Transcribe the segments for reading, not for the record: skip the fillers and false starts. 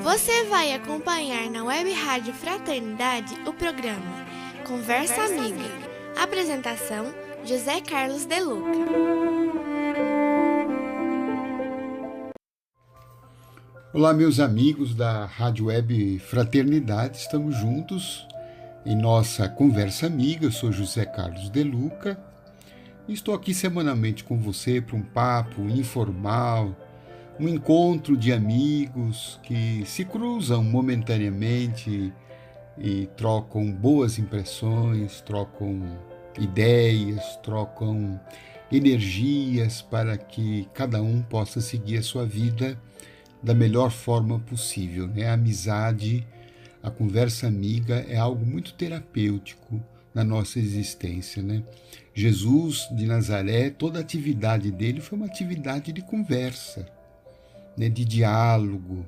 Você vai acompanhar na Web Rádio Fraternidade o programa Conversa Amiga. Apresentação: José Carlos de Luca. Olá, meus amigos da Rádio Web Fraternidade, estamos juntos em nossa Conversa Amiga. Eu sou José Carlos de Luca e estou aqui semanalmente com você para um papo informal, um encontro de amigos que se cruzam momentaneamente e trocam boas impressões, trocam ideias, trocam energias para que cada um possa seguir a sua vida da melhor forma possível, né? A amizade, a conversa amiga é algo muito terapêutico na nossa existência, né? Jesus de Nazaré, toda a atividade dele foi uma atividade de conversa, né? De diálogo,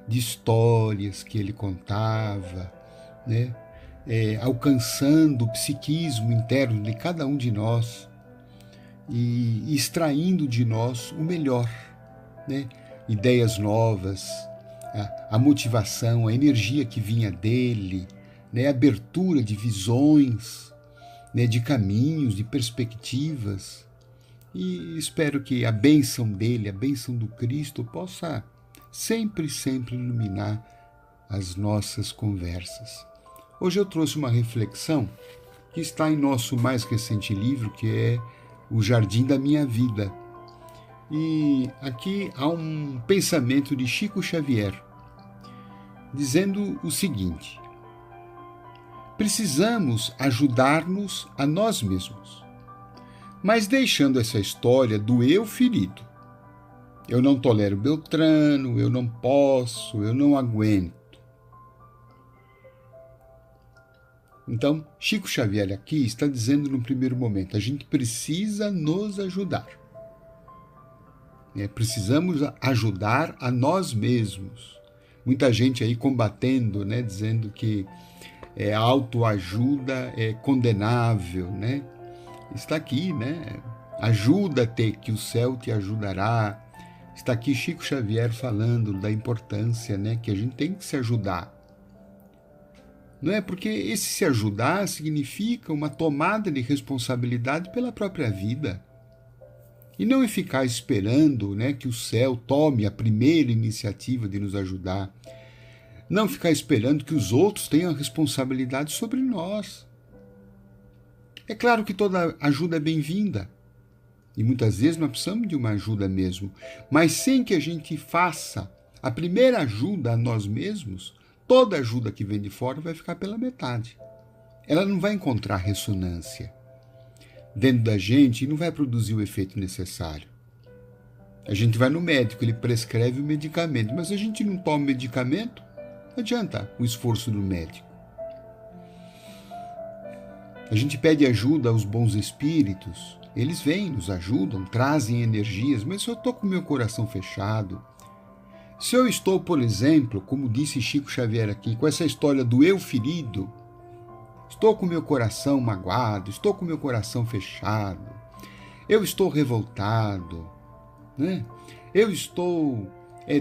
de histórias que ele contava, né? Alcançando o psiquismo interno de cada um de nós e extraindo de nós o melhor, né? Ideias novas, a motivação, a energia que vinha dele, né? A abertura de visões, né? De caminhos, de perspectivas. E espero que a bênção dele, a bênção do Cristo, possa sempre iluminar as nossas conversas. Hoje eu trouxe uma reflexão que está em nosso mais recente livro, que é O Jardim da Minha Vida. E aqui há um pensamento de Chico Xavier, dizendo o seguinte: precisamos ajudar-nos a nós mesmos, mas deixando essa história do eu ferido. Eu não tolero Beltrano, eu não posso, eu não aguento. Então, Chico Xavier aqui está dizendo no primeiro momento, a gente precisa nos ajudar. Precisamos ajudar a nós mesmos. Muita gente aí combatendo, né, dizendo que a autoajuda é condenável, né? Está aqui, né? Ajuda-te que o céu te ajudará. Está aqui Chico Xavier falando da importância, né, que a gente tem que se ajudar. Não é? Porque esse se ajudar significa uma tomada de responsabilidade pela própria vida. E não é ficar esperando, né, que o céu tome a primeira iniciativa de nos ajudar. Não ficar esperando que os outros tenham responsabilidade sobre nós. É claro que toda ajuda é bem-vinda. E muitas vezes nós precisamos de uma ajuda mesmo. Mas sem que a gente faça a primeira ajuda a nós mesmos, toda ajuda que vem de fora vai ficar pela metade. Ela não vai encontrar ressonância dentro da gente e não vai produzir o efeito necessário. A gente vai no médico, ele prescreve o medicamento, mas a gente não toma o medicamento, não adianta o esforço do médico. A gente pede ajuda aos bons espíritos, eles vêm, nos ajudam, trazem energias, mas se eu estou com o meu coração fechado, se eu estou, por exemplo, como disse Chico Xavier aqui, com essa história do eu ferido, estou com meu coração magoado, estou com meu coração fechado, eu estou revoltado, né? Eu estou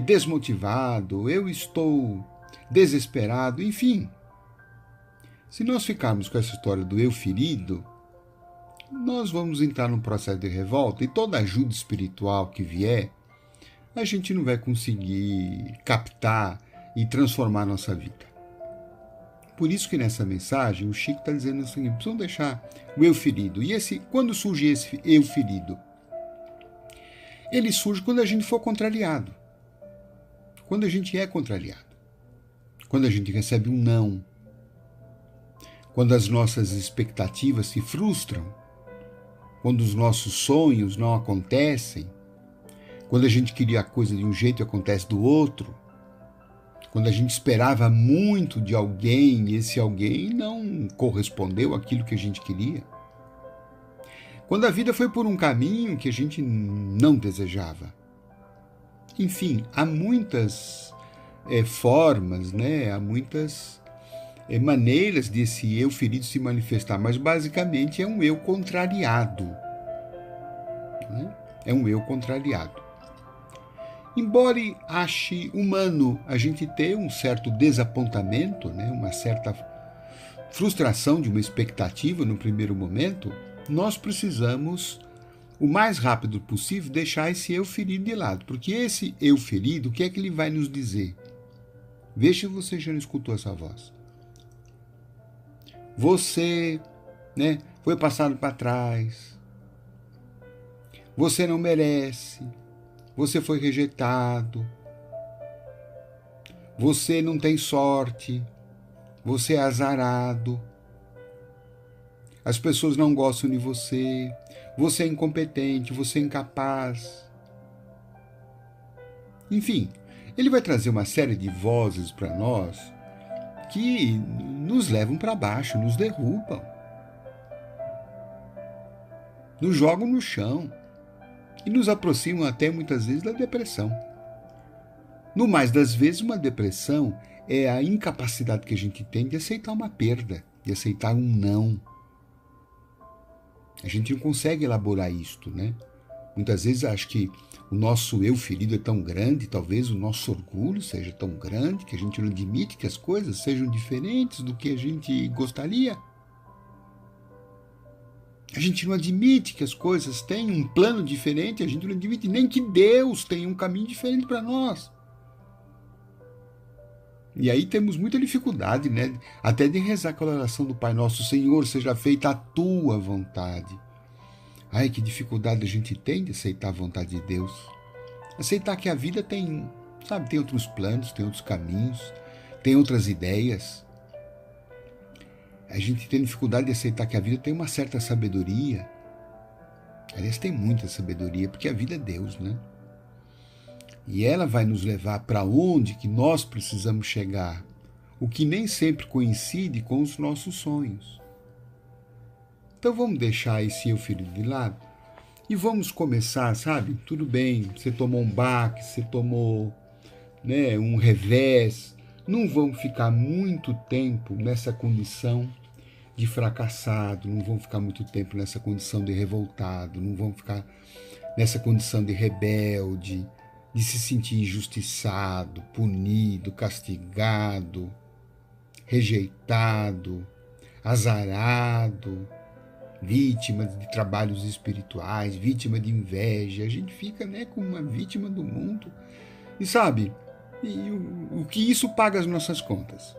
desmotivado, eu estou desesperado, enfim. Se nós ficarmos com essa história do eu ferido, nós vamos entrar num processo de revolta e toda ajuda espiritual que vier, a gente não vai conseguir captar e transformar a nossa vida. Por isso que nessa mensagem o Chico está dizendo o seguinte: precisamos deixar o eu ferido. E quando surge esse eu ferido? Ele surge quando a gente for contrariado. Quando a gente é contrariado. Quando a gente recebe um não. Quando as nossas expectativas se frustram. Quando os nossos sonhos não acontecem. Quando a gente queria a coisa de um jeito e acontece do outro. Quando a gente esperava muito de alguém e esse alguém não correspondeu àquilo que a gente queria. Quando a vida foi por um caminho que a gente não desejava. Enfim, há muitas formas, né? Há muitas maneiras desse eu ferido se manifestar, mas basicamente é um eu contrariado. Né? É um eu contrariado. Embora ache humano a gente ter um certo desapontamento, né, uma certa frustração de uma expectativa no primeiro momento, nós precisamos, o mais rápido possível, deixar esse eu ferido de lado. Porque esse eu ferido, o que é que ele vai nos dizer? Veja se você já não escutou essa voz. Você, né, foi passado para trás. Você não merece. Você foi rejeitado. Você não tem sorte. Você é azarado. As pessoas não gostam de você. Você é incompetente. Você é incapaz. Enfim, ele vai trazer uma série de vozes para nós que nos levam para baixo, nos derrubam, nos jogam no chão e nos aproximam até muitas vezes da depressão. No mais das vezes, uma depressão é a incapacidade que a gente tem de aceitar uma perda, de aceitar um não. A gente não consegue elaborar isto, né? Muitas vezes acho que o nosso eu ferido é tão grande, talvez o nosso orgulho seja tão grande, que a gente não admite que as coisas sejam diferentes do que a gente gostaria. A gente não admite que as coisas têm um plano diferente, a gente não admite nem que Deus tenha um caminho diferente para nós. E aí temos muita dificuldade, né? Até de rezar aquela oração do Pai Nosso: Senhor, seja feita a tua vontade. Ai, que dificuldade a gente tem de aceitar a vontade de Deus. Aceitar que a vida tem, sabe, tem outros planos, tem outros caminhos, tem outras ideias. A gente tem dificuldade de aceitar que a vida tem uma certa sabedoria. Aliás, tem muita sabedoria, porque a vida é Deus, né? E ela vai nos levar para onde que nós precisamos chegar, o que nem sempre coincide com os nossos sonhos. Então vamos deixar esse eu ferido de lado e vamos começar, sabe? Tudo bem, você tomou um baque, você tomou, né, um revés. Não vamos ficar muito tempo nessa condição de fracassado, não vamos ficar muito tempo nessa condição de revoltado, não vamos ficar nessa condição de rebelde, de se sentir injustiçado, punido, castigado, rejeitado, azarado, vítima de trabalhos espirituais, vítima de inveja. A gente fica, né, como uma vítima do mundo. E sabe, o que isso paga as nossas contas?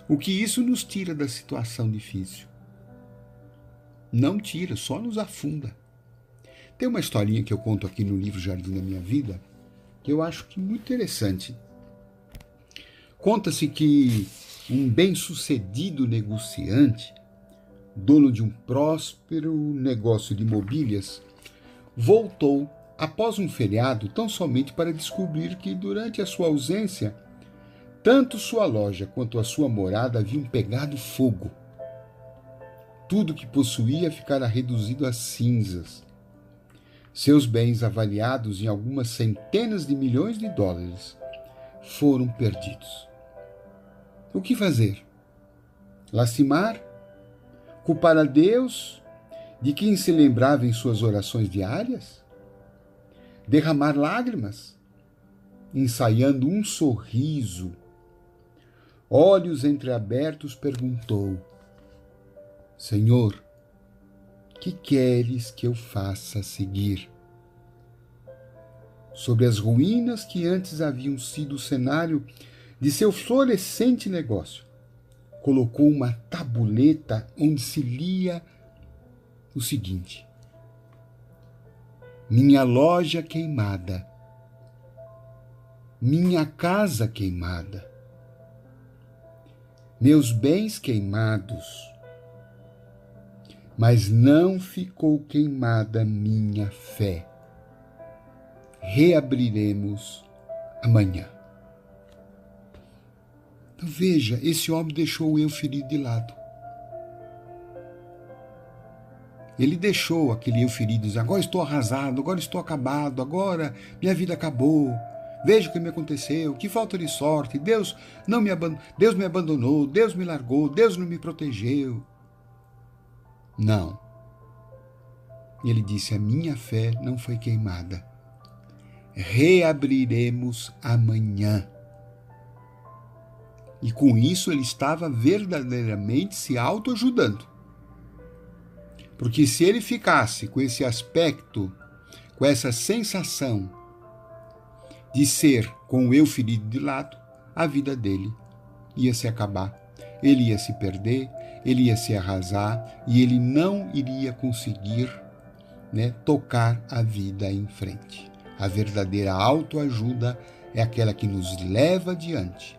O que isso nos tira da situação difícil? Não tira, só nos afunda. Tem uma historinha que eu conto aqui no livro Jardim da Minha Vida, que eu acho que é muito interessante. Conta-se que um bem-sucedido negociante, dono de um próspero negócio de mobílias, voltou após um feriado tão somente para descobrir que, durante a sua ausência, tanto sua loja quanto a sua morada haviam pegado fogo. Tudo que possuía ficara reduzido a cinzas. Seus bens, avaliados em algumas centenas de milhões de dólares, foram perdidos. O que fazer? Lastimar? Culpar a Deus, de quem se lembrava em suas orações diárias? Derramar lágrimas? Ensaiando um sorriso, olhos entreabertos, perguntou: Senhor, que queres que eu faça a seguir? Sobre as ruínas que antes haviam sido o cenário de seu florescente negócio, colocou uma tabuleta onde se lia o seguinte: minha loja queimada, minha casa queimada, meus bens queimados, mas não ficou queimada minha fé. Reabriremos amanhã. Então veja, esse homem deixou o eu ferido de lado. Ele deixou aquele eu ferido, dizendo: agora estou arrasado, agora estou acabado, agora minha vida acabou. Veja o que me aconteceu, que falta de sorte, Deus me abandonou, Deus me largou, Deus não me protegeu. Não. Ele disse: a minha fé não foi queimada. reabriremos amanhã. E com isso ele estava verdadeiramente se autoajudando. Porque se ele ficasse com esse aspecto, com essa sensação de ser com o eu ferido de lado, a vida dele ia se acabar. Ele ia se perder, ele ia se arrasar e ele não iria conseguir, tocar a vida em frente. A verdadeira autoajuda é aquela que nos leva adiante.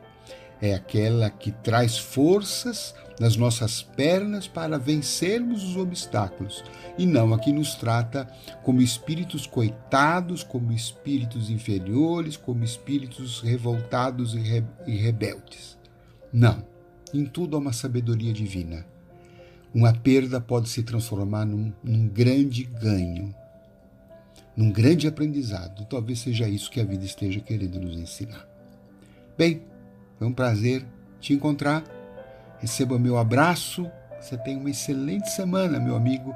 É aquela que traz forças nas nossas pernas para vencermos os obstáculos, e não a que nos trata como espíritos coitados, como espíritos inferiores, como espíritos revoltados e rebeldes. Não, em tudo há uma sabedoria divina. Uma perda pode se transformar num grande ganho, num grande aprendizado. Talvez seja isso que a vida esteja querendo nos ensinar. Bem, foi um prazer te encontrar. Receba meu abraço. Você tenha uma excelente semana, meu amigo.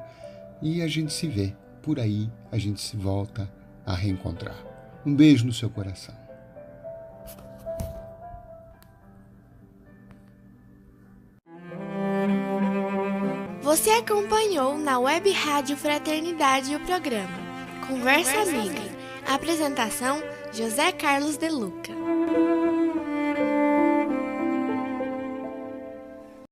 E a gente se vê. Por aí a gente se volta a reencontrar. Um beijo no seu coração. Você acompanhou na Web Rádio Fraternidade o programa Conversa Amiga. Apresentação: José Carlos de Luca.